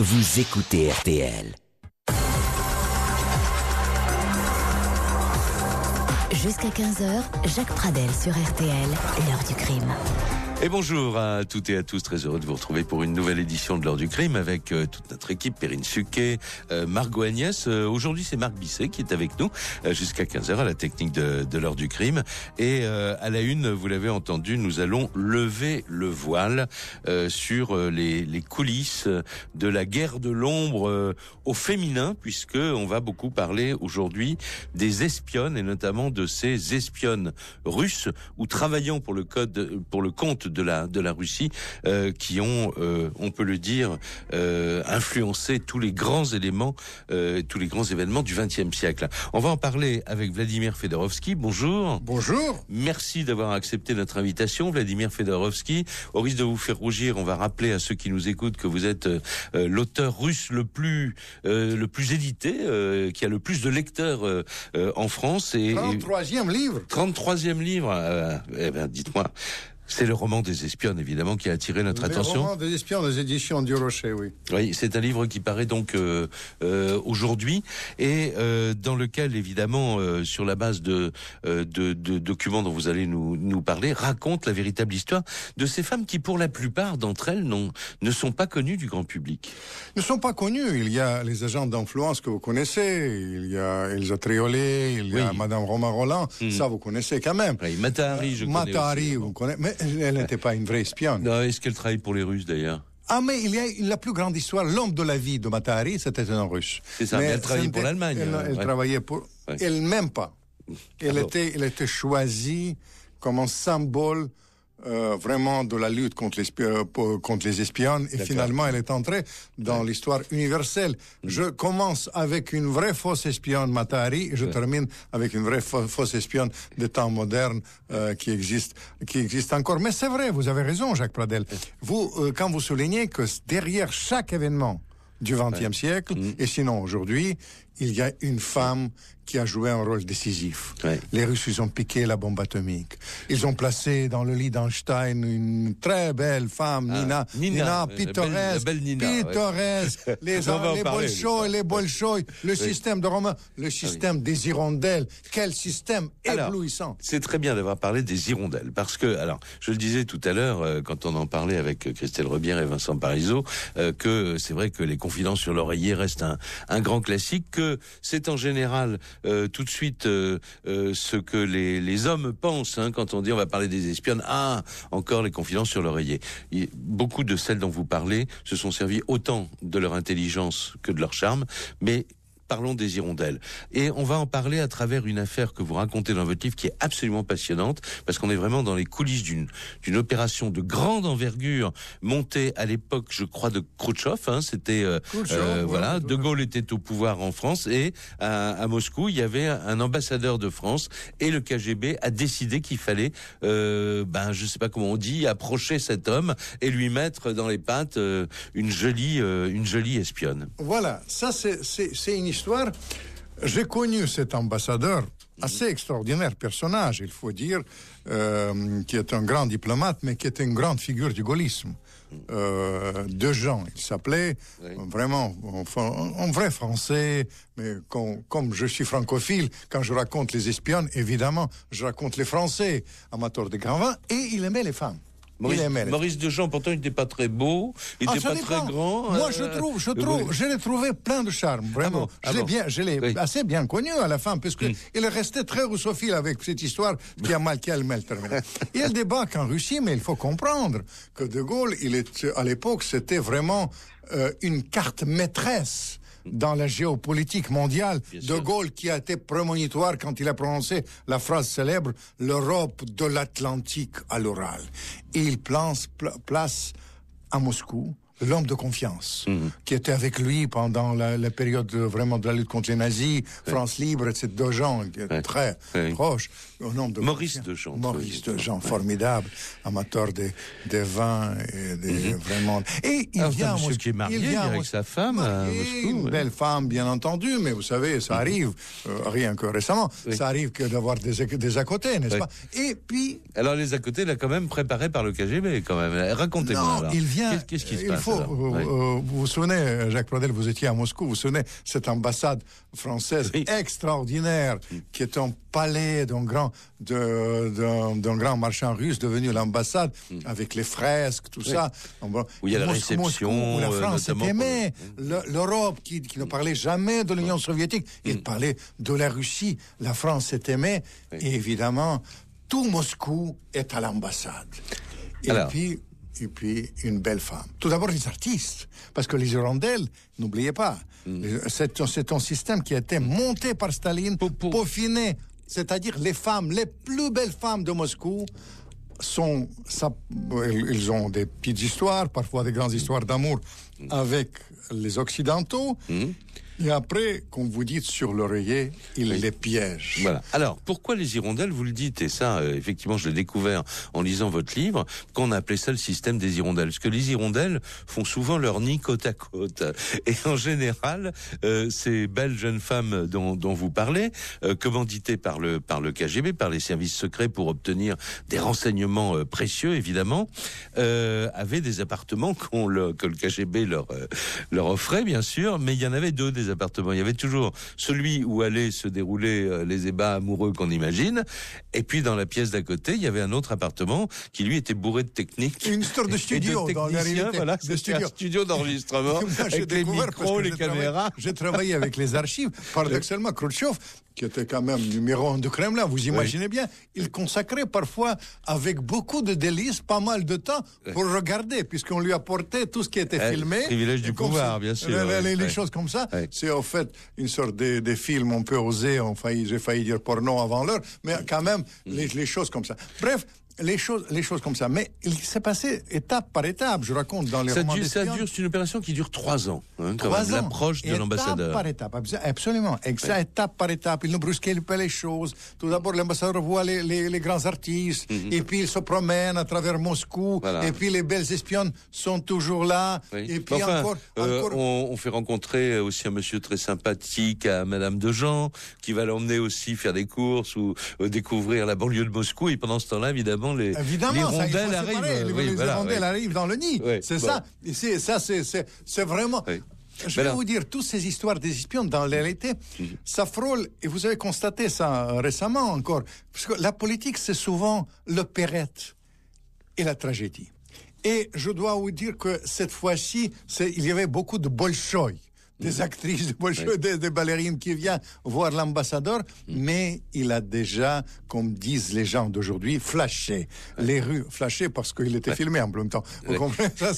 Vous écoutez RTL. Jusqu'à 15h, Jacques Pradel sur RTL, l'heure du crime. Et bonjour à toutes et à tous, très heureux de vous retrouver pour une nouvelle édition de l'heure du crime avec toute notre équipe, Perrine Suquet, Margot Agnès. Aujourd'hui, c'est Marc Bisset qui est avec nous jusqu'à 15h à la technique de l'heure du crime. Et à la une, vous l'avez entendu, nous allons lever le voile sur les coulisses de la guerre de l'ombre au féminin, puisque on va beaucoup parler aujourd'hui des espionnes et notamment de ces espionnes russes ou travaillant pour le compte de la Russie, qui ont, on peut le dire, influencé tous les grands événements du XXe siècle. On va en parler avec Vladimir Fedorovski. Bonjour. Bonjour. Merci d'avoir accepté notre invitation, Vladimir Fedorovski. Au risque de vous faire rougir, on va rappeler à ceux qui nous écoutent que vous êtes l'auteur russe le plus édité, qui a le plus de lecteurs en France. 33e livre. 33e livre. Dites-moi. C'est le roman des espionnes, évidemment, qui a attiré notre attention. Le roman des espionnes des éditions du Rocher, oui. Oui, c'est un livre qui paraît donc aujourd'hui et dans lequel, évidemment, sur la base de documents dont vous allez nous parler, raconte la véritable histoire de ces femmes qui, pour la plupart d'entre elles, ne sont pas connues du grand public. Ne sont pas connues. Il y a les agents d'influence que vous connaissez. Il y a Elsa Triolet, il y a Madame Romain Roland. Ça, vous connaissez quand même. Oui, Mata Hari, je connais aussi. Mata Hari, vous connaissez. Mais elle n'était pas une vraie espionne. Non, est-ce qu'elle travaille pour les Russes, d'ailleurs ? Ah, mais il y a la plus grande histoire. L'homme de la vie de Mata Hari, c'était un Russe. C'est ça, mais elle travaillait pour l'Allemagne. Elle travaillait pour... Ouais. Elle même pas. Elle était choisie comme un symbole vraiment de la lutte contre les espionnes. Et finalement, elle est entrée dans l'histoire universelle. Je commence avec une vraie fausse espionne, Mata Hari, et je termine avec une vraie fausse espionne des temps modernes qui existe encore. Mais c'est vrai, vous avez raison, Jacques Pradel. Vous, quand vous soulignez que derrière chaque événement du XXe siècle, et sinon aujourd'hui, il y a une femme qui a joué un rôle décisif. Les Russes, ils ont piqué la bombe atomique. Ils ont placé dans le lit d'Einstein une très belle femme, Nina, pittoresque, les Bolchoï, le système de Romain, le système des hirondelles. Quel système éblouissant. C'est très bien d'avoir parlé des hirondelles, parce que, alors, je le disais tout à l'heure, quand on en parlait avec Christelle Rebière et Vincent Parisot, que c'est vrai que les confidences sur l'oreiller restent un grand classique, que c'est en général tout de suite ce que les hommes pensent quand on dit on va parler des espionnes. Ah, encore les confidences sur l'oreiller. Beaucoup de celles dont vous parlez se sont servies autant de leur intelligence que de leur charme, mais parlons des hirondelles. Et on va en parler à travers une affaire que vous racontez dans votre livre qui est absolument passionnante, parce qu'on est vraiment dans les coulisses d'une opération de grande envergure montée à l'époque, je crois, de Khrouchtchev. C'était voilà, De Gaulle était au pouvoir en France et à Moscou, il y avait un ambassadeur de France et le KGB a décidé qu'il fallait, je sais pas comment on dit, approcher cet homme et lui mettre dans les pattes une jolie espionne. Voilà, ça c'est une histoire. J'ai connu cet ambassadeur, assez extraordinaire personnage, il faut dire, qui est un grand diplomate, mais qui est une grande figure du gaullisme. De Jean, il s'appelait, vraiment, un vrai français, mais comme je suis francophile, quand je raconte les espionnes, évidemment, je raconte les Français, amateurs de grand vin, et il aimait les femmes. Maurice Dejean, pourtant, il n'était pas très beau, il n'était pas très grand. Moi, je l'ai trouvé plein de charme, vraiment. Je l'ai assez bien connu à la fin, parce qu'il est resté très russophile avec cette histoire qui a mal terminé. Il débarque en Russie, mais il faut comprendre que De Gaulle, à l'époque, c'était vraiment une carte maîtresse dans la géopolitique mondiale. De Gaulle qui a été prémonitoire quand il a prononcé la phrase célèbre « L'Europe de l'Atlantique à l'Oural ». Et il place à Moscou l'homme de confiance, qui était avec lui pendant la période vraiment de la lutte contre les nazis, France Libre, etc. De Jean, qui est très proche. Maurice Dejean. Maurice Dejean, formidable, amateur des vins et vraiment. Et il vient qui est marié avec sa femme à Moscou. Une belle femme, bien entendu, mais vous savez, ça arrive, rien que récemment, ça arrive que d'avoir des à côté, n'est-ce pas? Et puis... Alors les à côté, là, quand même, préparés par le KGB, quand même. Racontez-moi. Non, il vient... Qu'est-ce qui se passe? vous vous souvenez, Jacques Pradel, vous étiez à Moscou, vous vous souvenez, cette ambassade française extraordinaire, qui est un palais d'un grand marchand russe devenu l'ambassade, avec les fresques, tout ça. Où il y a la réception, où la France aimait, l'Europe qui ne parlait jamais de l'Union soviétique, il parlait de la Russie. La France s'est aimée, et évidemment, tout Moscou est à l'ambassade. Et puis, une belle femme. Tout d'abord, les artistes. Parce que les hirondelles, n'oubliez pas, c'est un système qui a été monté par Staline, peaufiné. C'est-à-dire, les femmes, les plus belles femmes de Moscou, ils ont des petites histoires, parfois des grandes histoires d'amour avec les Occidentaux. Et après, comme vous dites, sur l'oreiller, il les piège. Voilà. Alors, pourquoi les hirondelles, vous le dites, et ça, effectivement, je l'ai découvert en lisant votre livre, qu'on a appelé ça le système des hirondelles. Parce que les hirondelles font souvent leur nid côte à côte. Et en général, ces belles jeunes femmes dont vous parlez, commanditées par le KGB, par les services secrets pour obtenir des renseignements précieux, évidemment, avaient des appartements que le KGB leur offrait, bien sûr, mais il y en avait deux des appartements. Il y avait toujours celui où allaient se dérouler les ébats amoureux qu'on imagine, et puis dans la pièce d'à côté, il y avait un autre appartement qui lui était bourré de techniques. Une sorte de studio dans la réalité. Voilà, c'était un studio d'enregistrement avec les micros, les caméras. J'ai travaillé avec les archives. Paradoxalement, Khrouchtchev, qui était quand même numéro 1 du Kremlin, vous imaginez bien, il consacrait parfois, avec beaucoup de délices, pas mal de temps pour regarder, puisqu'on lui apportait tout ce qui était filmé. Privilège du pouvoir, bien sûr. Les choses comme ça. C'est en fait une sorte de film, on peut oser, j'ai failli dire porno avant l'heure, mais quand même, les choses comme ça. Bref, les choses comme ça. Mais il s'est passé étape par étape, je raconte dans les romans d'espions. C'est une opération qui dure 3 ans, l'approche de l'ambassadeur. Étape par étape, absolument. Étape par étape, il ne brusquait pas les choses. Tout d'abord, l'ambassadeur voit les grands artistes, et puis il se promène à travers Moscou, et puis les belles espionnes sont toujours là, et puis encore... On fait rencontrer aussi un monsieur très sympathique à Madame Dejean, qui va l'emmener aussi faire des courses ou découvrir la banlieue de Moscou, et pendant ce temps-là, évidemment, les hirondelles arrivent. Les hirondelles arrivent dans le nid. C'est ça. C'est vraiment... Je vais vous dire, toutes ces histoires des espions, dans la réalité, ça frôle, et vous avez constaté ça récemment encore, parce que la politique, c'est souvent l'opérette et la tragédie. Et je dois vous dire que cette fois-ci, il y avait beaucoup de Bolchoï, des actrices de Bolchoï, des ballerines qui viennent voir l'ambassadeur, mais il a déjà, comme disent les gens d'aujourd'hui, flashé. Les rues, flashé parce qu'il était filmé en même temps. Vous comprenez ça,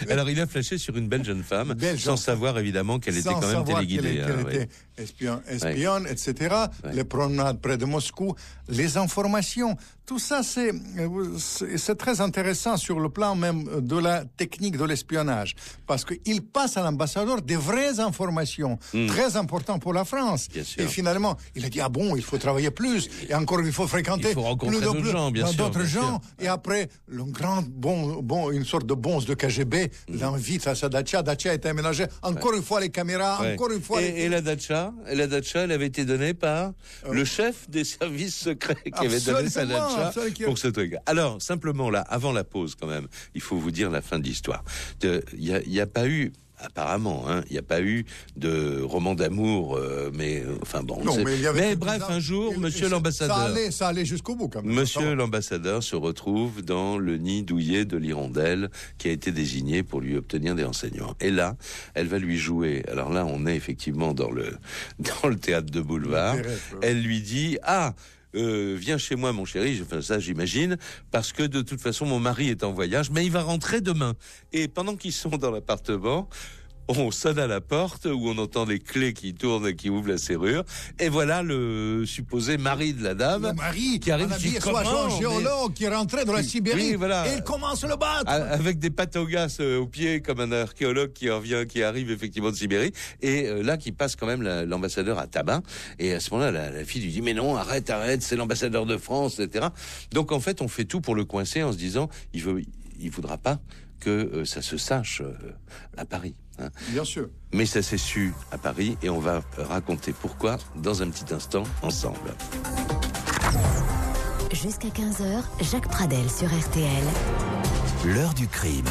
Alors il a flashé sur une belle jeune femme, sans savoir évidemment qu'elle était quand même téléguidée. Qu'elle était espionne, etc. Les promenades près de Moscou, les informations. Tout ça, c'est très intéressant sur le plan même de la technique de l'espionnage. Parce qu'il passe à l'ambassadeur des vraies informations, très importantes pour la France. Et finalement, il a dit, il faut travailler plus. Et encore, il faut fréquenter plus d'autres gens. Et après, une sorte de bonze de KGB l'invite à sa datcha. Datcha est aménagée. Encore une fois, les caméras, encore une fois... Et la datcha, elle avait été donnée par le chef des services secrets qui avait donné sa datcha pour ce truc. Alors, simplement là, avant la pause quand même, il faut vous dire la fin de l'histoire. Il n'y a pas eu... Apparemment, il n'y a pas eu de roman d'amour, mais bref, un jour, monsieur l'ambassadeur... Ça allait jusqu'au bout, quand même. Monsieur l'ambassadeur se retrouve dans le nid douillet de l'hirondelle qui a été désigné pour lui obtenir des renseignements. Et là, elle va lui jouer. Alors là, on est effectivement dans le théâtre de boulevard. Elle lui dit... viens chez moi, mon chéri. Enfin, ça, j'imagine, parce que de toute façon, mon mari est en voyage, mais il va rentrer demain. Et pendant qu'ils sont dans l'appartement, on sonne à la porte, où on entend les clés qui tournent et qui ouvrent la serrure. Et voilà le supposé mari de la dame. Le mari qui arrive, géologue qui est rentré de la Sibérie. Et il commence à le battre. Avec des patogas aux pieds, comme un archéologue qui arrive effectivement de Sibérie. Et là, qui passe quand même l'ambassadeur à tabac. Et à ce moment-là, la fille lui dit, mais non, arrête, c'est l'ambassadeur de France, etc. Donc en fait, on fait tout pour le coincer en se disant, il voudra pas que ça se sache à Paris. Bien sûr. Mais ça s'est su à Paris et on va raconter pourquoi dans un petit instant ensemble. Jusqu'à 15h, Jacques Pradel sur RTL. L'heure du crime.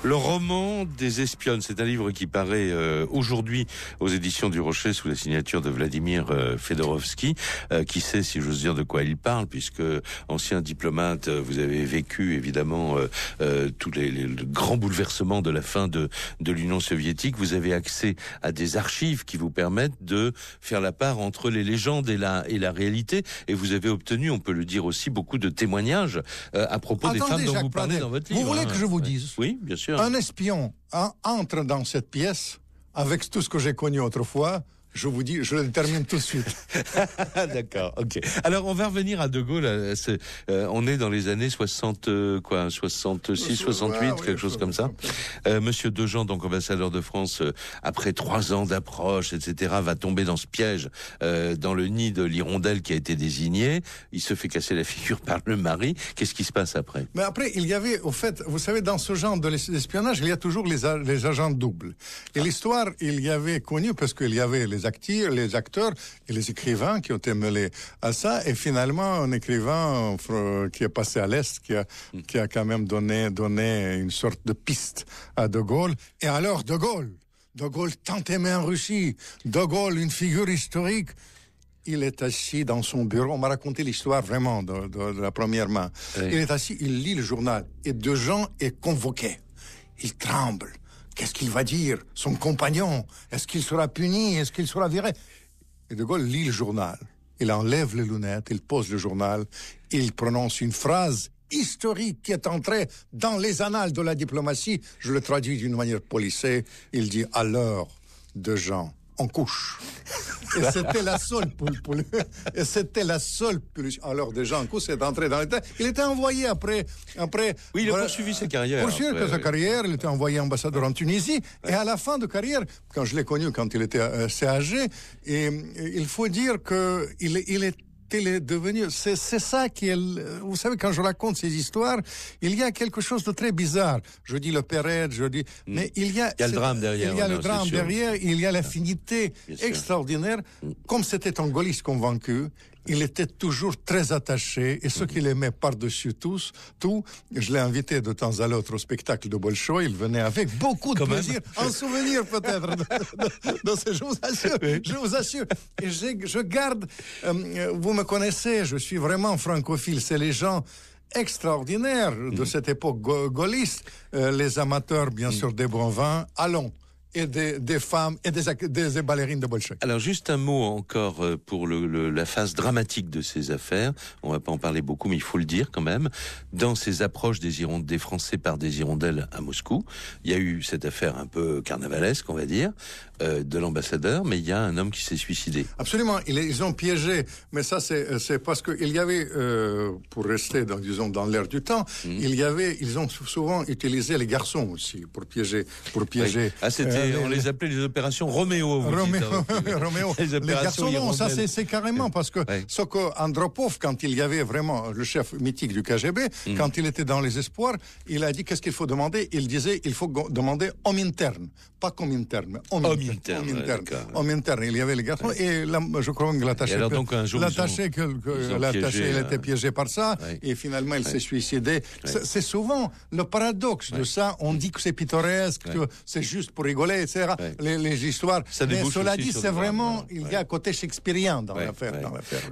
Le roman des espionnes, c'est un livre qui paraît aujourd'hui aux éditions du Rocher sous la signature de Vladimir Fedorovski. Qui sait, si j'ose dire, de quoi il parle, puisque ancien diplomate, vous avez vécu évidemment tous les grands bouleversements de la fin de l'Union soviétique. Vous avez accès à des archives qui vous permettent de faire la part entre les légendes et la réalité. Et vous avez obtenu, on peut le dire aussi, beaucoup de témoignages à propos des femmes dont vous parlez dans votre livre. Vous voulez que je vous dise? Oui, bien sûr. Un espion entre dans cette pièce avec tout ce que j'ai connu autrefois. Je vous dis, je le termine tout de suite. D'accord, ok. Alors, on va revenir à De Gaulle. On est dans les années 66, 68, quelque chose comme ça. Monsieur Dejean, donc ambassadeur de France, après 3 ans d'approche, etc., va tomber dans ce piège, dans le nid de l'hirondelle qui a été désigné. Il se fait casser la figure par le mari. Qu'est-ce qui se passe après? Mais après, il y avait, au fait, vous savez, dans ce genre d'espionnage, il y a toujours les agents doubles. Et l'histoire, il y avait connu, parce qu'il y avait les acteurs et les écrivains qui ont été mêlés à ça, et finalement un écrivain qui est passé à l'Est, qui a quand même donné une sorte de piste à De Gaulle. Et alors De Gaulle tant aimé en Russie, De Gaulle, une figure historique, il est assis dans son bureau, on m'a raconté l'histoire vraiment de la première main. Oui. Il est assis, il lit le journal, et Dejean est convoqué. Il tremble. Qu'est-ce qu'il va dire? Son compagnon? Est-ce qu'il sera puni? Est-ce qu'il sera viré? Et De Gaulle lit le journal. Il enlève les lunettes, il pose le journal, il prononce une phrase historique qui est entrée dans les annales de la diplomatie. Je le traduis d'une manière policée. Il dit: alors, Dejean, on couche. Et c'était la seule et c'était la seule punition. Alors déjà, un coup, c'est entré dans l'État. Il était envoyé après. Oui, il a poursuivi sa carrière. Poursuivi sa carrière, il était envoyé ambassadeur en Tunisie. Ouais. Et à la fin de carrière, quand je l'ai connu, quand il était assez âgé, et il faut dire que il est devenu, c'est ça qui est, vous savez, quand je raconte ces histoires, il y a quelque chose de très bizarre. Je dis le Pérez, mais il y a le drame derrière. Il y a le drame derrière, il y a l'affinité extraordinaire. Comme c'était un gaulliste convaincu, il était toujours très attaché, et ce qu'il aimait par-dessus tout, je l'ai invité de temps à l'autre au spectacle de Bolshoi, il venait avec beaucoup de plaisir, un souvenir peut-être de ce, je vous assure. Et je garde, vous me connaissez, je suis vraiment francophile, c'est les gens extraordinaires de cette époque gaulliste, les amateurs bien sûr des bons vins, allons. Et des femmes et des ballerines de Bolshoi. Alors juste un mot encore pour la phase dramatique de ces affaires. On va pas en parler beaucoup, mais il faut le dire quand même. Dans ces approches des Français par des hirondelles à Moscou, il y a eu cette affaire un peu carnavalesque, on va dire, de l'ambassadeur, mais il y a un homme qui s'est suicidé. Absolument, ils ont piégé, mais ça c'est parce que il y avait, pour rester dans l'air du temps, ils ont souvent utilisé les garçons aussi pour piéger. Oui. Ah, on les appelait les opérations Roméo. Roméo. Les garçons, non, ça c'est carrément parce que ce que Andropov, quand il y avait vraiment le chef mythique du KGB, quand il était dans les espoirs, il a dit qu'est-ce qu'il faut demander? Il disait il faut demander homme interne, pas comme interne, mais homme interne. Il y avait les garçons et là, je crois que l'attaché il était piégé par ça et finalement il s'est suicidé. C'est souvent le paradoxe de ça. On dit que c'est pittoresque, que c'est juste pour rigoler, etc. Les histoires. Mais cela dit, c'est vraiment, il y a un côté shakespearien dans l'affaire.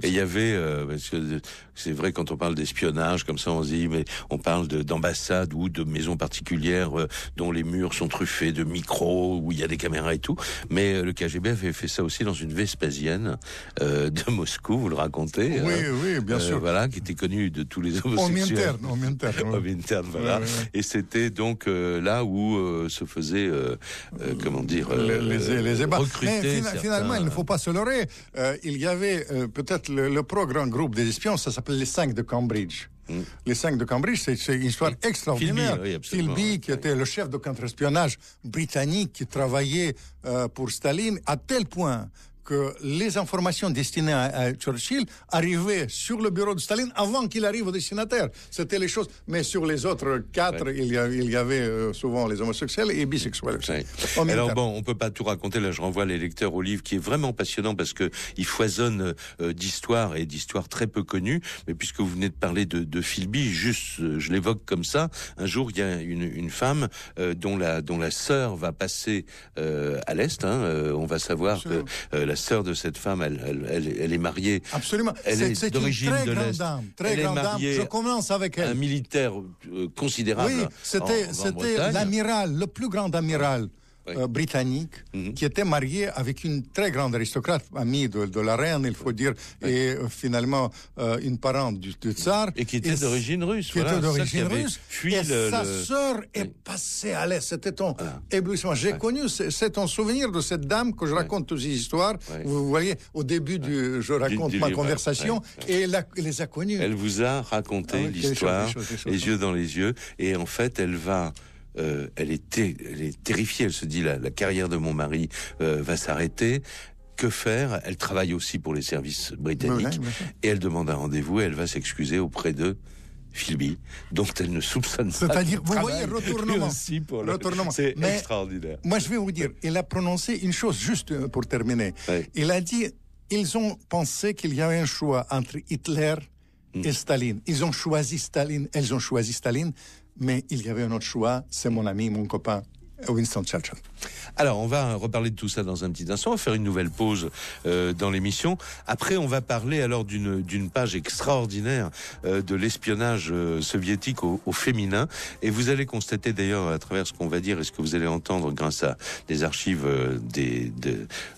Et il y avait, parce que c'est vrai, quand on parle d'espionnage, comme ça, on se dit, mais on parle d'ambassades ou de maisons particulières dont les murs sont truffés de micros, où il y a des caméras et tout. Mais le KGB avait fait ça aussi dans une Vespasienne de Moscou, vous le racontez. Oui, bien sûr. Voilà, qui était connu de tous les homosexuels. Homme interne, voilà. Et c'était donc là où se faisait comment dire, les ébats. Recruter. Mais finalement, il ne faut pas se leurrer. Il y avait peut-être le grand groupe des espions, ça s'appelait les 5 de Cambridge. Les 5 de Cambridge, c'est une histoire extraordinaire. Philby, qui était le chef de contre-espionnage britannique, qui travaillait pour Staline, à tel point que les informations destinées à Churchill arrivaient sur le bureau de Staline avant qu'il arrive au destinataire. C'était les choses. Mais sur les autres 4, il y avait souvent les homosexuels et bisexuels. Alors bon, on peut pas tout raconter. Là, je renvoie les lecteurs au livre qui est vraiment passionnant parce que il foisonne d'histoires et d'histoires très peu connues. Mais puisque vous venez de parler de Philby, juste, je l'évoque comme ça. Un jour, il y a une femme dont la sœur va passer à l'Est. On va savoir Absolument. Que la sœur de cette femme, elle est mariée. Absolument. Elle est d'origine de l'Est. Très grande dame. Je commence avec elle. Un militaire considérable. Oui, c'était l'amiral, le plus grand amiral. Britannique, qui était marié avec une très grande aristocrate, amie de la reine, il faut dire, et finalement une parente du tsar. Et qui était d'origine russe. Qui était d'origine russe. Et sa sœur est passée à l'Est. C'était un éblouissement. J'ai connu, c'est un souvenir de cette dame que je raconte toutes ces histoires. Vous voyez, au début, je raconte ma conversation, et elle les a connues. Elle vous a raconté l'histoire, les yeux dans les yeux, et en fait, elle est terrifiée. Elle se dit la carrière de mon mari va s'arrêter. Que faire? Elle travaille aussi pour les services britanniques et elle demande un rendez-vous et elle va s'excuser auprès de Philby, dont elle ne soupçonne pas. C'est-à-dire, vous voyez, retournement. C'est extraordinaire. Moi, je vais vous dire, il a prononcé une chose juste pour terminer. Il a dit, ils ont pensé qu'il y avait un choix entre Hitler et Staline. Ils ont choisi Staline, elles ont choisi Staline. Mais il y avait un autre choix, c'est mon ami, mon copain, Winston Churchill. Alors, on va reparler de tout ça dans un petit instant. On va faire une nouvelle pause dans l'émission. Après, on va parler alors d'une page extraordinaire de l'espionnage soviétique au féminin. Et vous allez constater d'ailleurs à travers ce qu'on va dire et ce que vous allez entendre grâce à des archives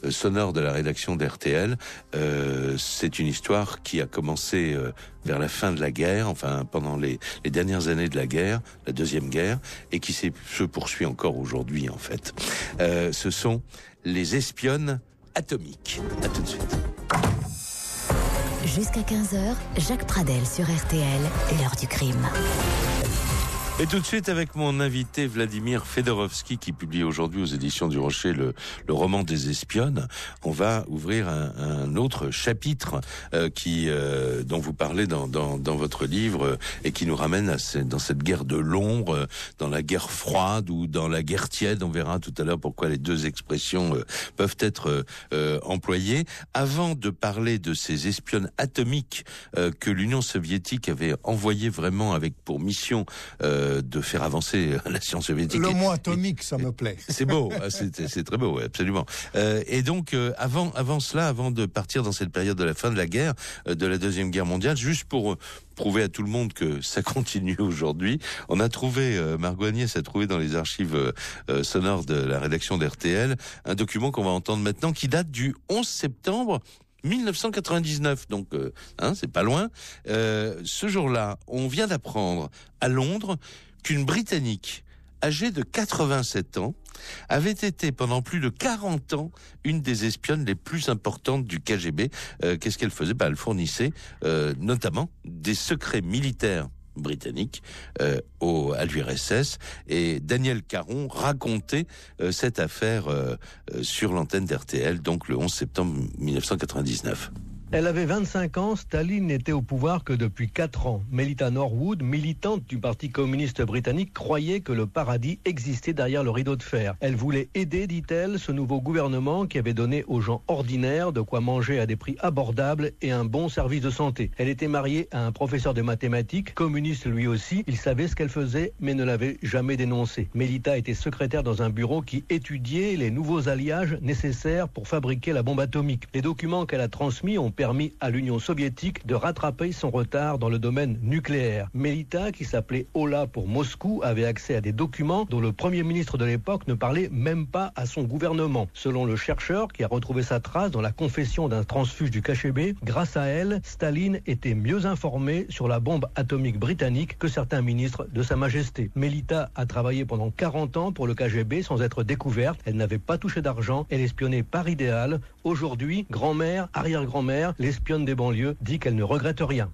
sonores de la rédaction d'RTL. C'est une histoire qui a commencé vers la fin de la guerre, enfin pendant les dernières années de la guerre, la Deuxième Guerre, et qui se poursuit encore aujourd'hui en fait. Ce sont les espionnes atomiques. À tout de suite. Jusqu'à 15h, Jacques Pradel sur RTL, l'heure du crime. Et tout de suite avec mon invité Vladimir Fedorovski qui publie aujourd'hui aux éditions du Rocher le roman des espionnes. On va ouvrir un autre chapitre dont vous parlez dans votre livre et qui nous ramène dans cette guerre de l'ombre, dans la guerre froide ou dans la guerre tiède. On verra tout à l'heure pourquoi les deux expressions peuvent être employées. Avant de parler de ces espionnes atomiques que l'Union soviétique avait envoyées vraiment avec pour mission de faire avancer la science soviétique. Le mot atomique, ça me plaît. C'est beau, c'est très beau, absolument. Et donc, avant cela, avant de partir dans cette période de la fin de la guerre, de la Deuxième Guerre mondiale, juste pour prouver à tout le monde que ça continue aujourd'hui, on a trouvé, Margot Agnès a trouvé dans les archives sonores de la rédaction d'RTL, un document qu'on va entendre maintenant qui date du 11 septembre 1999, donc c'est pas loin. Ce jour-là, on vient d'apprendre à Londres qu'une Britannique âgée de 87 ans avait été pendant plus de 40 ans une des espionnes les plus importantes du KGB. Qu'est-ce qu'elle faisait ? Elle fournissait notamment des secrets militaires britannique à l'URSS, et Daniel Caron racontait cette affaire sur l'antenne d'RTL, donc le 11 septembre 1999. Elle avait 25 ans, Staline n'était au pouvoir que depuis 4 ans. Melita Norwood, militante du Parti communiste britannique, croyait que le paradis existait derrière le rideau de fer. Elle voulait aider, dit-elle, ce nouveau gouvernement qui avait donné aux gens ordinaires de quoi manger à des prix abordables et un bon service de santé. Elle était mariée à un professeur de mathématiques, communiste lui aussi. Il savait ce qu'elle faisait, mais ne l'avait jamais dénoncé. Melita était secrétaire dans un bureau qui étudiait les nouveaux alliages nécessaires pour fabriquer la bombe atomique. Les documents qu'elle a transmis ont permis à l'Union soviétique de rattraper son retard dans le domaine nucléaire. Melita, qui s'appelait Ola pour Moscou, avait accès à des documents dont le Premier ministre de l'époque ne parlait même pas à son gouvernement. Selon le chercheur qui a retrouvé sa trace dans la confession d'un transfuge du KGB, grâce à elle, Staline était mieux informé sur la bombe atomique britannique que certains ministres de Sa Majesté. Melita a travaillé pendant 40 ans pour le KGB sans être découverte. Elle n'avait pas touché d'argent. Elle espionnait par idéal. Aujourd'hui, grand-mère, arrière-grand-mère, l'espionne des banlieues dit qu'elle ne regrette rien.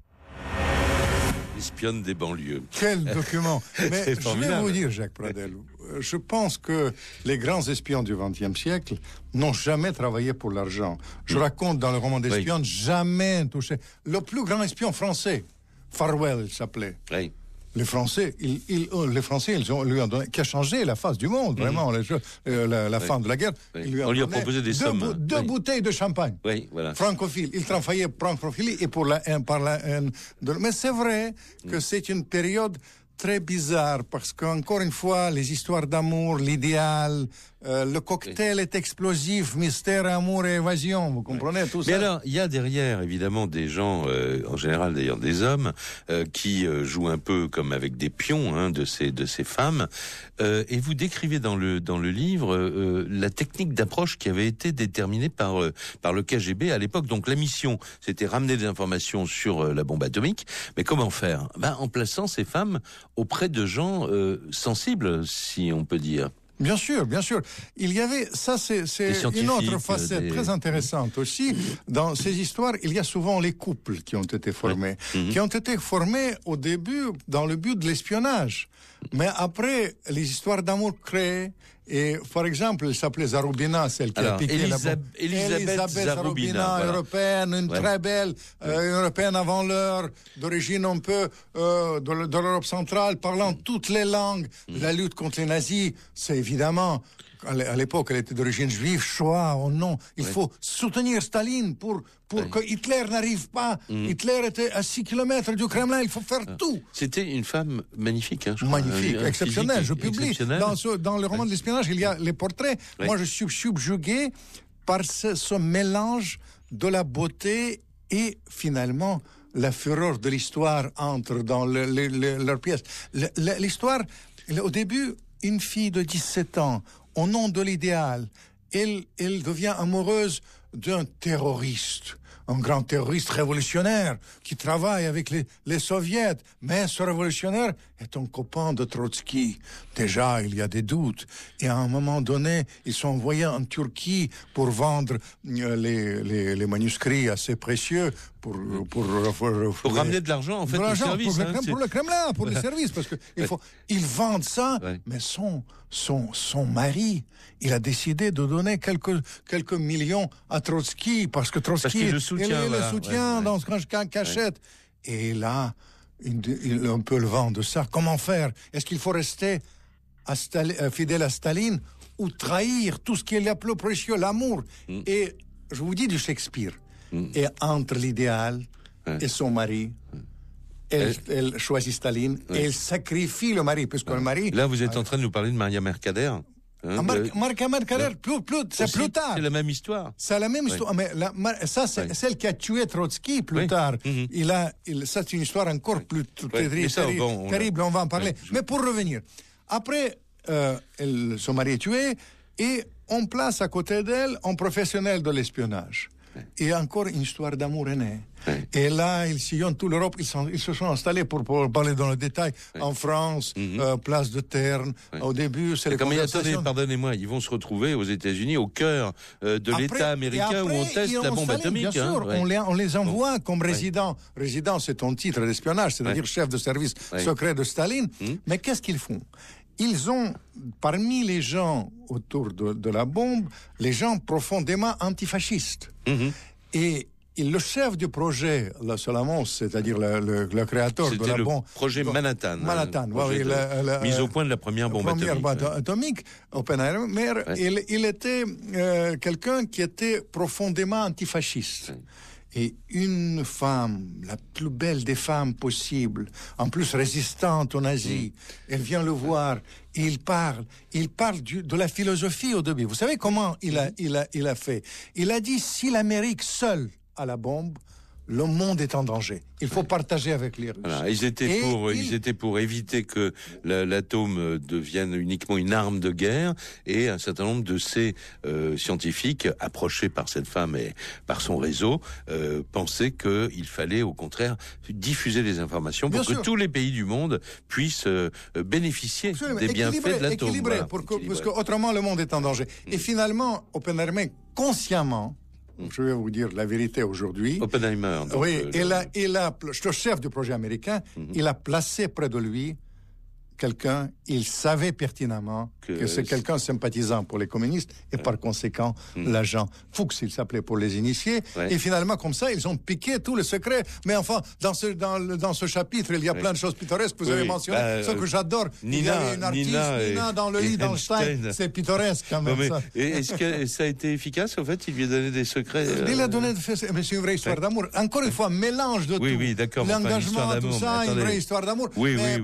L'espionne des banlieues. Quel document. Mais je vais vous dire, Jacques Pradel, je pense que les grands espions du XXe siècle n'ont jamais travaillé pour l'argent. Je raconte dans le roman d'espion, jamais touché. Le plus grand espion français, Farwell, il s'appelait. Oui. Les Français, ils lui ont donné, qui a changé la face du monde, vraiment, la fin de la guerre. Oui. On lui a proposé des sommes. Deux bouteilles de champagne. Oui, voilà. Francophile. Il travaillait francophile et par la haine. Mais c'est vrai que c'est une période très bizarre parce qu'encore une fois, les histoires d'amour, l'idéal, le cocktail est explosif, mystère, amour et évasion. Vous comprenez tout ça? Mais alors, il y a derrière, évidemment, des gens, en général d'ailleurs des hommes, qui jouent un peu comme avec des pions de ces femmes. Et vous décrivez dans le livre la technique d'approche qui avait été déterminée par le KGB à l'époque. Donc la mission, c'était ramener des informations sur la bombe atomique. Mais comment faire? En plaçant ces femmes auprès de gens sensibles, si on peut dire. Bien sûr, bien sûr. Il y avait, ça c'est une autre facette très intéressante aussi. Dans ces histoires, il y a souvent les couples qui ont été formés, qui ont été formés au début dans le but de l'espionnage. Mais après, les histoires d'amour créées, et par exemple, elle s'appelait Zarubina, celle qui a piqué Elisabeth Zarubina, voilà. Européenne, une très belle, européenne avant l'heure, d'origine un peu de l'Europe centrale, parlant toutes les langues. La lutte contre les nazis, c'est évidemment... À l'époque, elle était d'origine juive, Shoah, oh non, il faut soutenir Staline pour que Hitler n'arrive pas. Hitler était à 6 km du Kremlin, il faut faire tout. C'était une femme magnifique, je crois. Magnifique, exceptionnelle, je publie. Dans le roman de l'espionnage, il y a les portraits. Moi, je suis subjugué par ce mélange de la beauté et finalement la fureur de l'histoire entre dans leurs pièces. L'histoire, au début, une fille de 17 ans, au nom de l'idéal, elle devient amoureuse d'un terroriste, un grand terroriste révolutionnaire qui travaille avec les soviets. Mais ce révolutionnaire est un copain de Trotsky. Déjà, il y a des doutes. Et à un moment donné, ils sont envoyés en Turquie pour vendre les manuscrits assez précieux pour ramener de l'argent, en fait, au service. Pour le Kremlin, pour les services. Parce que ils vendent ça, mais son mari, il a décidé de donner quelques millions à Trotsky, parce que Trotsky il le soutient dans ce cachette. Et là, on peut le vendre ça. Comment faire? Est-ce qu'il faut rester fidèle à Staline ou trahir tout ce qui est le plus précieux, l'amour? Et je vous dis du Shakespeare. Et entre l'idéal et son mari, elle choisit Staline et elle sacrifie le mari, puisque le mari... Là, vous êtes en train de nous parler de Maria Mercader. Maria Mercader, c'est plus tard. C'est la même histoire. C'est la même histoire. Mais ça, c'est celle qui a tué Trotsky plus tard. Ça, c'est une histoire encore plus terrible. On va en parler. Mais pour revenir, après, son mari est tué et on place à côté d'elle un professionnel de l'espionnage. Et encore une histoire d'amour est née. Et là, ils sillonnent toute l'Europe. Ils se sont installés, pour parler dans le détail, en France, place de Terne. Au début, c'est les conversations... Pardonnez-moi, ils vont se retrouver aux États-Unis, au cœur de l'État américain, où on teste la bombe atomique. Bien sûr, on les envoie comme résidents. Résident, c'est un titre d'espionnage, c'est-à-dire chef de service secret de Staline. Mais qu'est-ce qu'ils font? Ils ont, parmi les gens autour de la bombe, les gens profondément antifascistes. Et le chef du projet, Solomon, c'est-à-dire le créateur de la bombe... C'était le projet Manhattan. Mise au point de la première bombe atomique. Oppenheimer, il était quelqu'un qui était profondément antifasciste. Et une femme, la plus belle des femmes possibles, en plus résistante aux nazis, elle vient le voir et il parle de la philosophie au début. Vous savez comment il a fait? Il a dit, si l'Amérique seule a la bombe, le monde est en danger. Il faut partager avec les Russes. Voilà, ils étaient pour éviter que l'atome devienne uniquement une arme de guerre, et un certain nombre de ces scientifiques, approchés par cette femme et par son réseau, pensaient qu'il fallait au contraire diffuser les informations pour que tous les pays du monde puissent bénéficier des bienfaits de l'atome. Équilibré, parce qu'autrement le monde est en danger. Et finalement, Oppenheimer, consciemment, je vais vous dire la vérité aujourd'hui. Oppenheimer. Oui, le chef du projet américain, il a placé près de lui quelqu'un, il savait pertinemment que c'est quelqu'un sympathisant pour les communistes et par conséquent l'agent Fuchs, il s'appelait pour les initiés. Et finalement, comme ça, ils ont piqué tout le secret. Mais enfin, dans ce chapitre, il y a plein de choses pittoresques que vous avez mentionnées. Ce que j'adore, il y avait une artiste, Nina dans le lit d'Einstein. C'est pittoresque quand même. Ça. Est-ce que ça a été efficace? En fait, il lui a donné des secrets. Il a donné, mais c'est une vraie histoire d'amour. Encore une fois, mélange de tout. Oui, d'accord. L'engagement, tout ça, une vraie histoire d'amour. Mais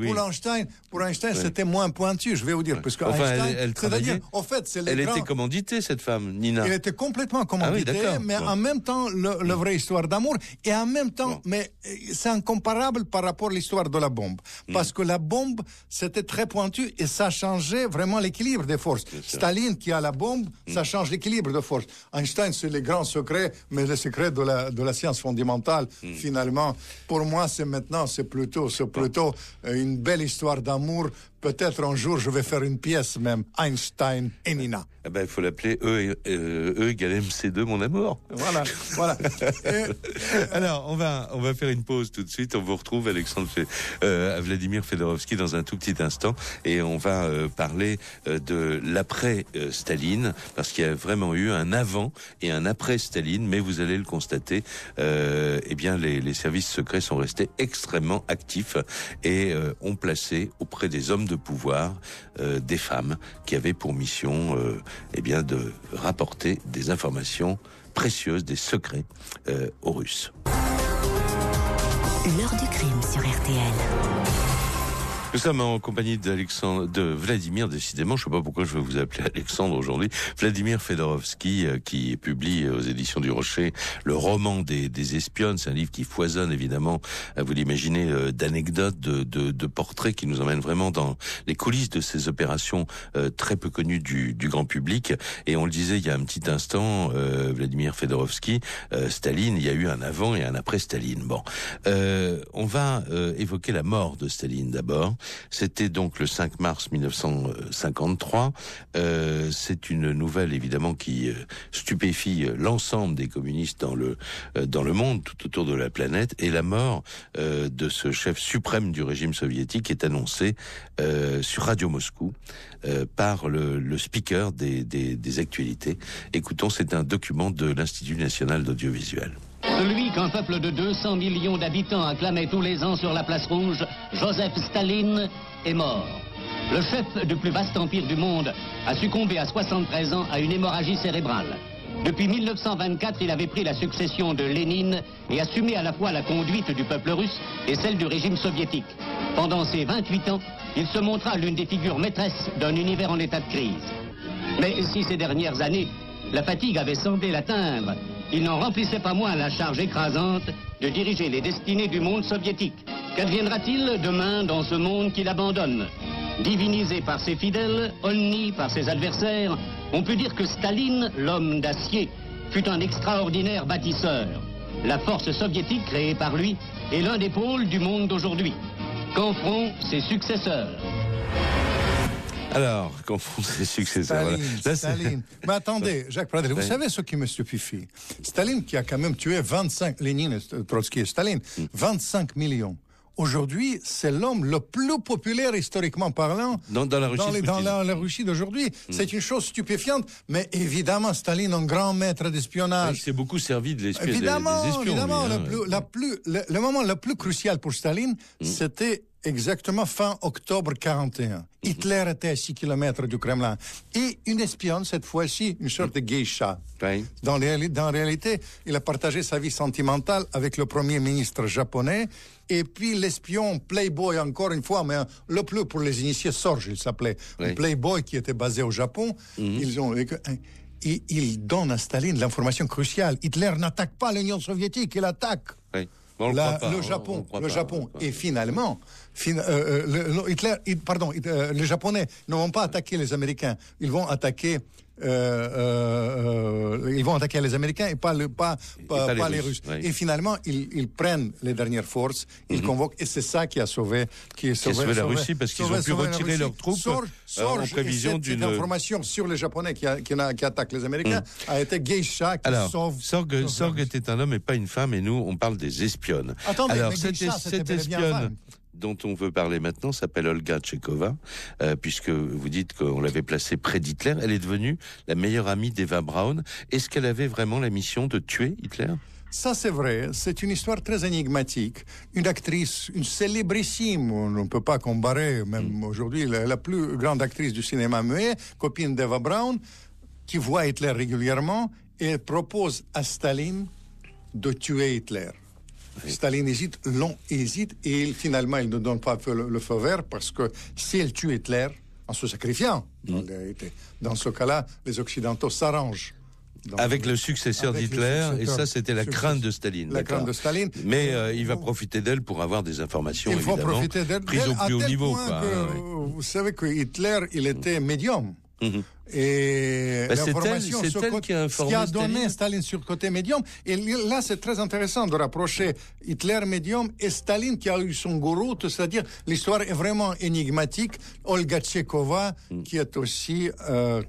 pour Einstein, c'était moins pointu, je vais vous dire, parce que elle travaillait. En fait, elle était commanditée, cette femme, Nina. Elle était complètement commanditée, mais en même temps, la vraie histoire d'amour, et en même temps, mais c'est incomparable par rapport à l'histoire de la bombe, parce que la bombe, c'était très pointu et ça changeait vraiment l'équilibre des forces. Staline qui a la bombe, ça change l'équilibre de force. Einstein, c'est les grands secrets, mais les secrets de la science fondamentale, finalement, pour moi, c'est plutôt une belle histoire d'amour. Peut-être un jour, je vais faire une pièce même, Einstein et Nina. Il faut l'appeler E égale MC2, mon amour. Voilà. Alors, on va faire une pause tout de suite. On vous retrouve, Vladimir Fedorovski, dans un tout petit instant. Et on va parler de l'après-Staline, parce qu'il y a vraiment eu un avant et un après-Staline. Mais vous allez le constater, les services secrets sont restés extrêmement actifs et ont placé auprès des hommes de pouvoir des femmes qui avaient pour mission de rapporter des informations précieuses, des secrets aux Russes. L'heure du crime sur RTL. Nous sommes en compagnie de Vladimir, décidément, je ne sais pas pourquoi je vais vous appeler Alexandre aujourd'hui, Vladimir Fedorovski, qui publie aux éditions du Rocher le roman des espionnes. C'est un livre qui foisonne, évidemment, vous l'imaginez, d'anecdotes, de portraits qui nous emmènent vraiment dans les coulisses de ces opérations très peu connues du grand public. Et on le disait il y a un petit instant, Vladimir Fedorovski, Staline, il y a eu un avant et un après Staline. Bon, on va évoquer la mort de Staline d'abord. C'était donc le 5 mars 1953. C'est une nouvelle évidemment qui stupéfie l'ensemble des communistes dans le monde, tout autour de la planète. Et la mort de ce chef suprême du régime soviétique est annoncée sur Radio Moscou par le speaker des actualités. Écoutons, c'est un document de l'Institut national d'audiovisuel. Celui qu'un peuple de 200 millions d'habitants acclamait tous les ans sur la place rouge, Joseph Staline, est mort. Le chef du plus vaste empire du monde a succombé à 73 ans à une hémorragie cérébrale. Depuis 1924, il avait pris la succession de Lénine et assumé à la fois la conduite du peuple russe et celle du régime soviétique. Pendant ces 28 ans, il se montra l'une des figures maîtresses d'un univers en état de crise. Mais si ces dernières années, la fatigue avait semblé l'atteindre, il n'en remplissait pas moins la charge écrasante de diriger les destinées du monde soviétique. Qu'adviendra-t-il demain dans ce monde qu'il abandonne? Divinisé par ses fidèles, honni par ses adversaires, on peut dire que Staline, l'homme d'acier, fut un extraordinaire bâtisseur. La force soviétique créée par lui est l'un des pôles du monde d'aujourd'hui. Qu'en feront ses successeurs? Alors, confondre ses successeurs. Staline. Mais attendez, Jacques Pradel, vous savez ce qui me stupéfie? Staline qui a quand même tué 25, Lénine, Trotsky et Staline, 25 millions. Aujourd'hui, c'est l'homme le plus populaire historiquement parlant dans la Russie, dans la Russie d'aujourd'hui. C'est une chose stupéfiante, mais évidemment, Staline, un grand maître d'espionnage. Il s'est beaucoup servi de l'espionnage. Évidemment, le moment le plus crucial pour Staline, c'était exactement fin octobre 41. Hitler était à 6 km du Kremlin. Et une espionne, cette fois-ci, une sorte de geisha. Dans réalité, il a partagé sa vie sentimentale avec le premier ministre japonais. Et puis l'espion Playboy, encore une fois, mais le plus pour les initiés, Sorge, il s'appelait. Un Playboy qui était basé au Japon. Il donne à Staline l'information cruciale. Hitler n'attaque pas l'Union soviétique, il attaque le Japon. Et finalement, les Japonais ne vont pas attaquer les Américains. Ils vont attaquer les Américains et pas les Russes. Et finalement, ils prennent les dernières forces, ils convoquent, et c'est ça qui a sauvé la Russie, parce qu'ils ont pu retirer leurs troupes en prévision d'une information sur les Japonais qui attaquent les Américains a été geisha qui sauve. Sorg était un homme et pas une femme, et nous on parle des espionnes. Attendez, mais geisha, c'était bel et bien femme. dont on veut parler maintenant s'appelle Olga Tchekova, puisque vous dites qu'on l'avait placée près d'Hitler. Elle est devenue la meilleure amie d'Eva Braun. Est-ce qu'elle avait vraiment la mission de tuer Hitler ? Ça, c'est vrai. C'est une histoire très énigmatique. Une actrice, une célébrissime, on ne peut pas comparer, même aujourd'hui, la plus grande actrice du cinéma muet, copine d'Eva Braun, qui voit Hitler régulièrement et propose à Staline de tuer Hitler. Oui. Staline hésite, long hésite, et finalement, il ne donne pas le feu vert parce que si elle tue Hitler, en se sacrifiant, dans ce cas-là, les Occidentaux s'arrangent. Avec le successeur d'Hitler, et ça c'était la crainte de Staline. La crainte de Staline. Mais il va profiter d'elle pour avoir des informations, il faut évidemment, profiter d'elle, prises au plus haut niveau. Quoi. Vous savez que Hitler, il était médium. Et l'information c'est elle qui a informé ce qui a donné Staline sur le côté médium. Et là, c'est très intéressant de rapprocher Hitler médium et Staline qui a eu son gourou. C'est-à-dire, l'histoire est vraiment énigmatique. Olga Tchekova, qui est aussi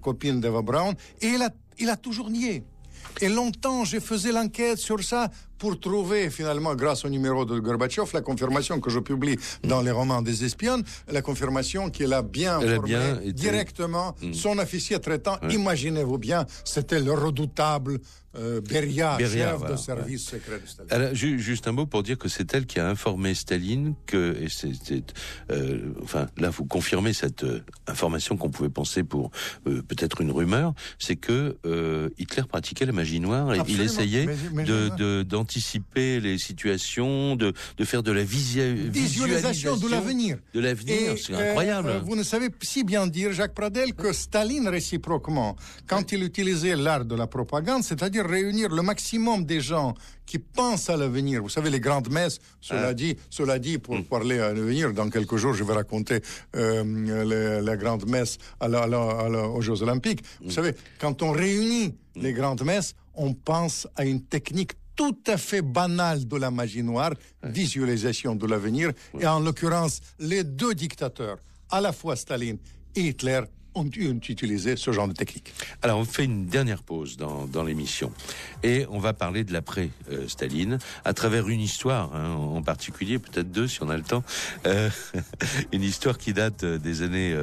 copine d'Eva Braun, et il a toujours nié. Et longtemps, j'ai fait l'enquête sur ça pour trouver, finalement, grâce au numéro de Gorbatchev, la confirmation que je publie dans les romans des espionnes, la confirmation qu'il a bien informé directement son officier traitant. Imaginez-vous bien, c'était le redoutable Beria, chef de service secret de Staline. Alors, juste un mot pour dire que c'est elle qui a informé Staline que, et enfin, là, vous confirmez cette information qu'on pouvait penser pour peut-être une rumeur, c'est que Hitler pratiquait la magie noire et il essayait d'anticiper les situations, de faire de la visualisation de l'avenir. De l'avenir, c'est incroyable. Vous ne savez si bien dire, Jacques Pradel, que Staline, réciproquement, quand il utilisait l'art de la propagande, c'est-à-dire réunir le maximum des gens qui pensent à l'avenir. Vous savez, les grandes messes, cela dit, pour parler à l'avenir, dans quelques jours, je vais raconter la grande messe aux Jeux Olympiques. Vous savez, quand on réunit les grandes messes, on pense à une technique tout à fait banale de la magie noire, visualisation de l'avenir, et en l'occurrence, les deux dictateurs, à la fois Staline et Hitler, ont utilisé ce genre de technique. Alors, on fait une dernière pause dans l'émission et on va parler de l'après-Staline à travers une histoire, en particulier, peut-être deux si on a le temps, une histoire qui date des années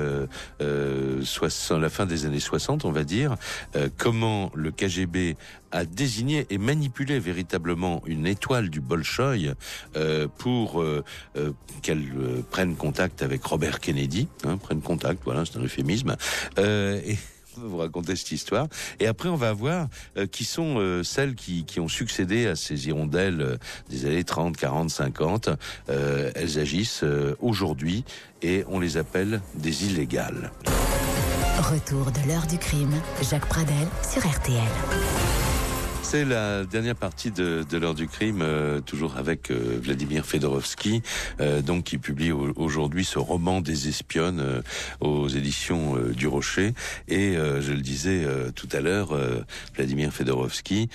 la fin des années 60, on va dire, comment le KGB a désigné et manipulé véritablement une étoile du Bolchoï pour qu'elle prenne contact avec Robert Kennedy, prenne contact, voilà, c'est un euphémisme, et on va vous raconter cette histoire. Et après, on va voir qui sont celles qui ont succédé à ces hirondelles des années 30, 40, 50. Elles agissent aujourd'hui et on les appelle des illégales. Retour de l'heure du crime, Jacques Pradel sur RTL. C'est la dernière partie de l'heure du crime, toujours avec Vladimir Fedorovski, donc qui publie aujourd'hui ce roman des espionnes aux éditions du Rocher. Et je le disais tout à l'heure, Vladimir Fedorovski,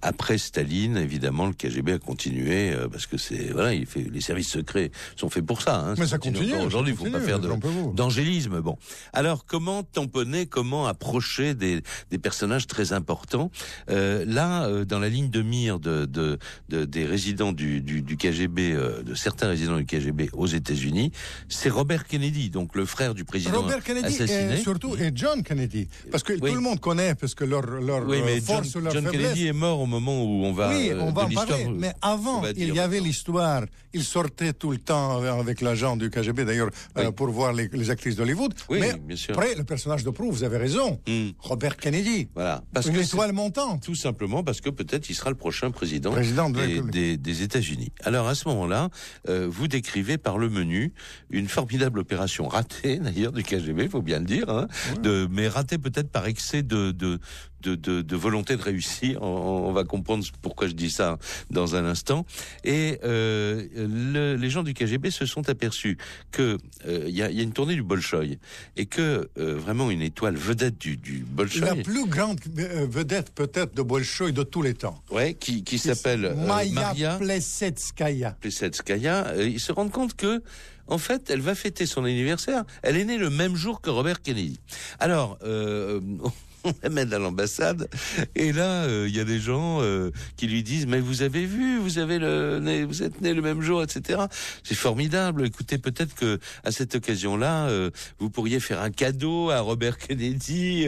après Staline, évidemment, le KGB a continué parce que les services secrets sont faits pour ça. Mais ça continue. Aujourd'hui, il ne faut pas faire d'angélisme. Bon, alors comment tamponner, comment approcher des personnages très importants là, dans la ligne de mire des résidents du KGB, de certains résidents du KGB aux États-Unis, c'est Robert Kennedy, donc le frère du président assassiné. Et John Kennedy, parce que tout le monde connaît, parce que leur force ou leur John faiblesse. Kennedy est mort au moment où on va. Oui, on va en parler. Mais avant, il y avait l'histoire. Il sortait tout le temps avec l'agent du KGB, d'ailleurs, pour voir les actrices d'Hollywood. Oui, mais bien sûr. Après, le personnage de proue, vous avez raison. Robert Kennedy. Voilà. Une étoile montante. Tout simplement parce que peut-être il sera le prochain président des États-Unis. Alors à ce moment-là, vous décrivez par le menu une formidable opération ratée d'ailleurs du KGB, il faut bien le dire, mais ratée peut-être par excès de volonté de réussir. On va comprendre pourquoi je dis ça dans un instant. Et les gens du KGB se sont aperçus que il y a une tournée du Bolchoï et que vraiment une étoile vedette du Bolchoï. La plus grande vedette peut-être de Bolchoï de tous les temps. Ouais, qui s'appelle Maria Plesetskaya. Ils se rendent compte que en fait, elle va fêter son anniversaire. Elle est née le même jour que Robert Kennedy. Alors, on l'amène à l'ambassade, et là, il y a des gens qui lui disent, mais vous avez vu, vous êtes né le même jour, etc. C'est formidable. Écoutez, peut-être que à cette occasion-là, vous pourriez faire un cadeau à Robert Kennedy,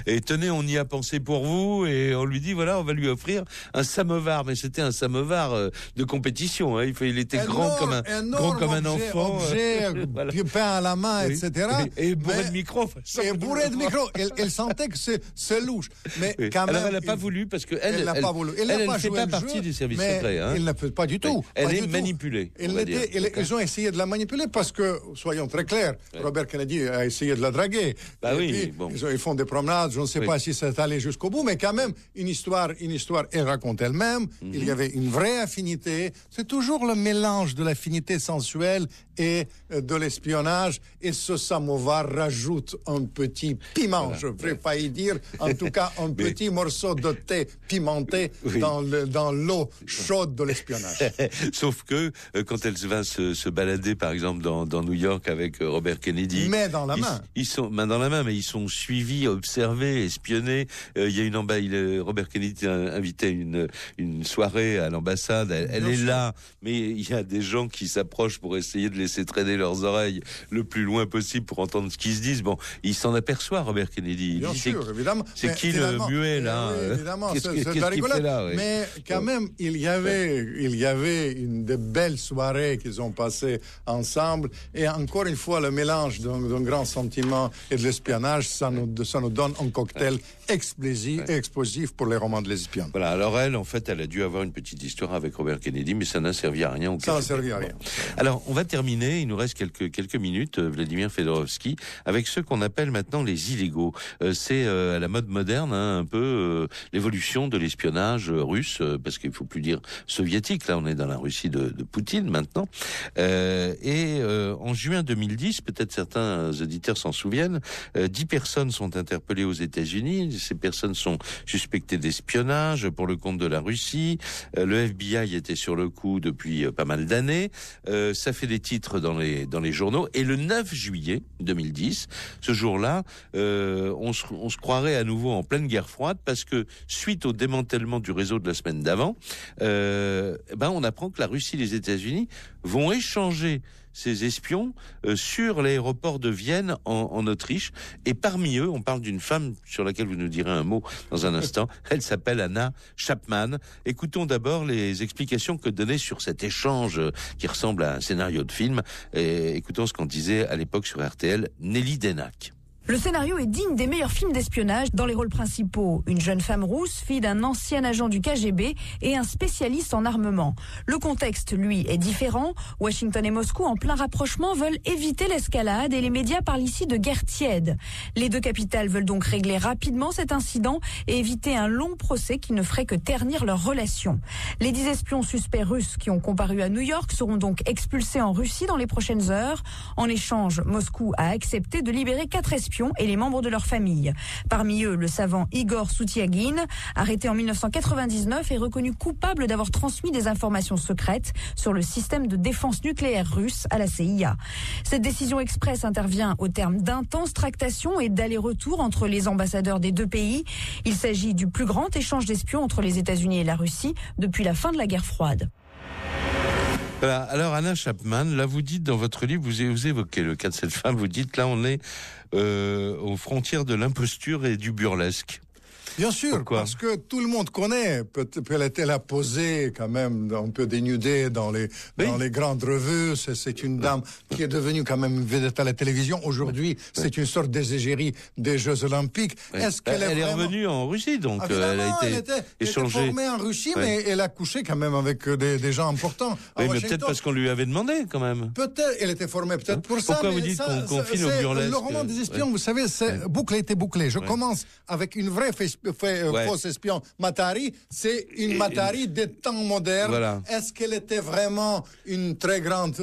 et tenez, on y a pensé pour vous, et on lui dit, voilà, on va lui offrir un samovar, mais c'était un samovar de compétition, hein. Il était grand comme un enfant. Objet voilà. peint à la main, Oui. etc. Et bourré de micro. Et bourré de micro. Elle sentait que c'est louche. Mais Oui. quand même, Alors elle n'a pas voulu, parce que elle n'a pas voulu. Elle n'a pas ne fait joué pas le partie jeu, du service mais secret. Hein. Elle ne fait pas du tout. Elle pas est du tout. manipulée. Ils ont essayé de la manipuler parce que, soyons très clairs, Robert Kennedy a essayé de la draguer. Bah et oui, puis, bon. ils font des promenades, je ne sais pas si c'est allé jusqu'au bout, mais quand même, une histoire, elle raconte elle-même. Il y avait une vraie affinité. C'est toujours le mélange de l'affinité sensuelle et de l'espionnage. Et ce samovar rajoute un petit piment, voilà. Je ne pourrais pas y dire. En tout cas, un petit morceau de thé pimenté dans l'eau chaude de l'espionnage. Sauf que quand elle va se balader, par exemple, dans New York avec Robert Kennedy, main dans la main. Ils sont main dans la main, mais ils sont suivis, observés, espionnés. Il y a Robert Kennedy a invité une soirée à l'ambassade. Elle est là, mais il y a des gens qui s'approchent pour essayer de laisser traîner leurs oreilles le plus loin possible pour entendre ce qu'ils se disent. Bon, il s'en aperçoit, Robert Kennedy. Bien sûr, évidemment. C'est qui le muet là? Oui, évidemment, c'est de la rigolade. Là, ouais. Mais quand même, il y avait une de belles soirées qu'ils ont passées ensemble. Et encore une fois, le mélange d'un grand sentiment et de l'espionnage, ça nous donne un cocktail explosif pour les romans de l'espion. Voilà, alors elle a dû avoir une petite histoire avec Robert Kennedy, mais ça n'a servi à rien. Ça n'a servi à rien. Alors, on va terminer, il nous reste quelques minutes, Vladimir Fedorovski, avec ceux qu'on appelle maintenant les illégaux. C'est à la mode moderne, hein, un peu l'évolution de l'espionnage russe, parce qu'il faut plus dire soviétique, là on est dans la Russie de Poutine maintenant. En juin 2010, peut-être certains auditeurs s'en souviennent, 10 personnes sont interpellées aux États-Unis. Ces personnes sont suspectées d'espionnage pour le compte de la Russie. Le FBI était sur le coup depuis pas mal d'années. Ça fait des titres dans les journaux. Et le 9 juillet 2010, ce jour-là, on se croirait à nouveau en pleine guerre froide parce que suite au démantèlement du réseau de la semaine d'avant, on apprend que la Russie et les États-Unis vont échanger ces espions sur l'aéroport de Vienne en Autriche. Et parmi eux, on parle d'une femme sur laquelle vous nous direz un mot dans un instant. Elle s'appelle Anna Chapman. Écoutons d'abord les explications que donnait sur cet échange qui ressemble à un scénario de film. Et écoutons ce qu'on disait à l'époque sur RTL, Nelly Denac. Le scénario est digne des meilleurs films d'espionnage. Dans les rôles principaux, une jeune femme rousse, fille d'un ancien agent du KGB et un spécialiste en armement. Le contexte, lui, est différent. Washington et Moscou, en plein rapprochement, veulent éviter l'escalade et les médias parlent ici de guerre tiède. Les deux capitales veulent donc régler rapidement cet incident et éviter un long procès qui ne ferait que ternir leurs relations. Les 10 espions suspects russes qui ont comparu à New York seront donc expulsés en Russie dans les prochaines heures. En échange, Moscou a accepté de libérer 4 espions et les membres de leur famille. Parmi eux, le savant Igor Soutiagine, arrêté en 1999 et reconnu coupable d'avoir transmis des informations secrètes sur le système de défense nucléaire russe à la CIA. Cette décision express intervient au terme d'intenses tractations et d'allers-retours entre les ambassadeurs des deux pays. Il s'agit du plus grand échange d'espions entre les États-Unis et la Russie depuis la fin de la guerre froide. Voilà. Alors Anna Chapman, là vous dites dans votre livre, vous évoquez le cas de cette femme, vous dites là on est aux frontières de l'imposture et du burlesque. Bien sûr, pourquoi? Parce que tout le monde connaît, elle a posé quand même un peu dénudée dans les grandes revues. C'est une dame qui est devenue quand même vedette à la télévision. Aujourd'hui, c'est une sorte d'égérie des Jeux Olympiques. Est-ce qu'elle est revenue en Russie, donc elle a été échangée. Elle était formée en Russie, mais elle a couché quand même avec des gens importants. Oui, mais peut-être parce qu'on lui avait demandé quand même. Peut-être, elle était formée peut-être pour ça. Pourquoi vous dites qu'on confine au burlesque? Le roman des espions, vous savez, boucle a été bouclée. Je commence avec une vraie faux espion Matari, c'est une Matari des temps modernes. Voilà. Est-ce qu'elle était vraiment une très grande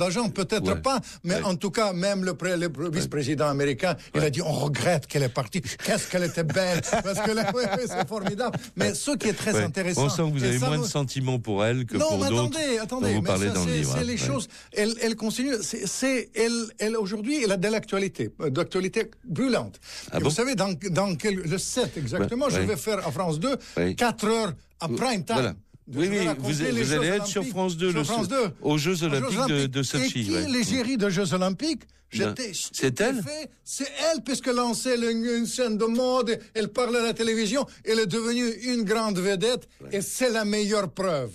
agent? Peut-être pas, mais en tout cas, même le vice-président américain, il a dit on regrette qu'elle est partie. Qu'est-ce qu'elle était belle, parce que c'est formidable. Mais ce qui est très intéressant. On sent que vous avez moins de sentiments pour elle que pour d'autres. Attendez, vous parlez dans le livre. C'est les choses. Elle continue. Elle aujourd'hui, elle a de d'actualité brûlante. Vous savez, le 7 exactement, je vais faire à France 2 4 heures à prime time. Voilà. Oui, vous allez être sur France 2, aux Jeux Olympiques de Sochi. Et qui est l'égérie des Jeux Olympiques? C'est elle? C'est elle, puisqu'elle lançait une scène de mode, elle parle à la télévision, elle est devenue une grande vedette, et c'est la meilleure preuve.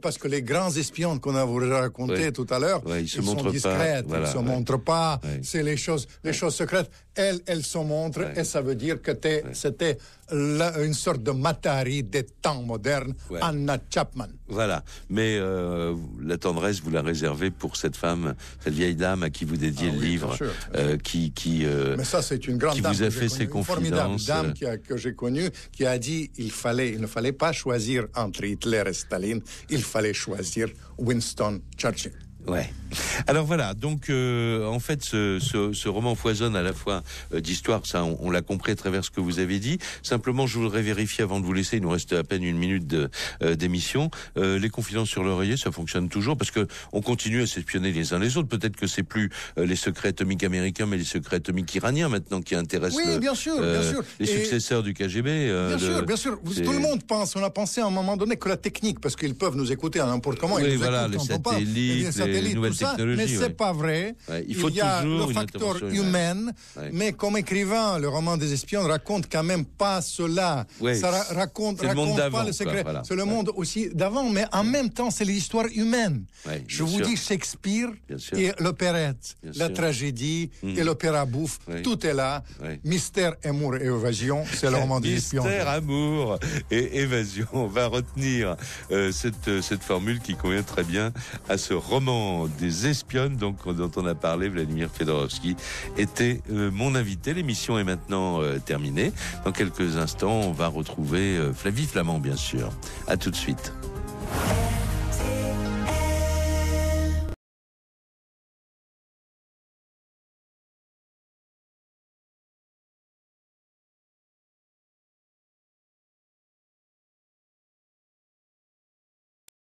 Parce que les grands espions qu'on a vous raconté tout à l'heure, ils sont discrets, ils ne se montrent pas, c'est les choses secrètes. Elle se montre, et ça veut dire que c'était une sorte de Matari des temps modernes, Anna Chapman. Voilà, mais la tendresse, vous la réservez pour cette femme, cette vieille dame à qui vous dédiez le livre, mais ça, c'est une grande qui dame vous a fait ses confidences. Une formidable dame que j'ai connue, qui a dit il ne fallait pas choisir entre Hitler et Staline, il fallait choisir Winston Churchill. Ouais. Alors voilà, donc en fait ce roman foisonne à la fois d'histoire, ça on l'a compris à travers ce que vous avez dit. Simplement, je voudrais vérifier avant de vous laisser, il nous reste à peine une minute d'émission. Les confidences sur l'oreiller, ça fonctionne toujours parce que on continue à s'espionner les uns les autres. Peut-être que c'est plus les secrets atomiques américains, mais les secrets atomiques iraniens maintenant qui intéressent bien sûr. les successeurs du KGB. Bien sûr. Tout le monde pense, on a pensé à un moment donné que la technique, parce qu'ils peuvent nous écouter à n'importe comment. Oui, voilà, les satellites, les nouvelles technologies. Mais c'est pas vrai. Il faut y a toujours le facteur humain, mais comme écrivain, le roman des espions raconte quand même pas cela. Ça raconte pas le secret. C'est le monde aussi d'avant, mais en même temps, c'est l'histoire humaine. Je vous dis Shakespeare et l'opérette, la tragédie et l'opéra bouffe, tout est là. Mystère, amour et évasion, c'est le roman des espions. Mystère, amour et évasion. On va retenir cette formule qui convient très bien à ce roman des espionnes, donc dont on a parlé. Vladimir Fedorovski était mon invité. L'émission est maintenant terminée. Dans quelques instants, on va retrouver Flavie Flament, bien sûr. À tout de suite.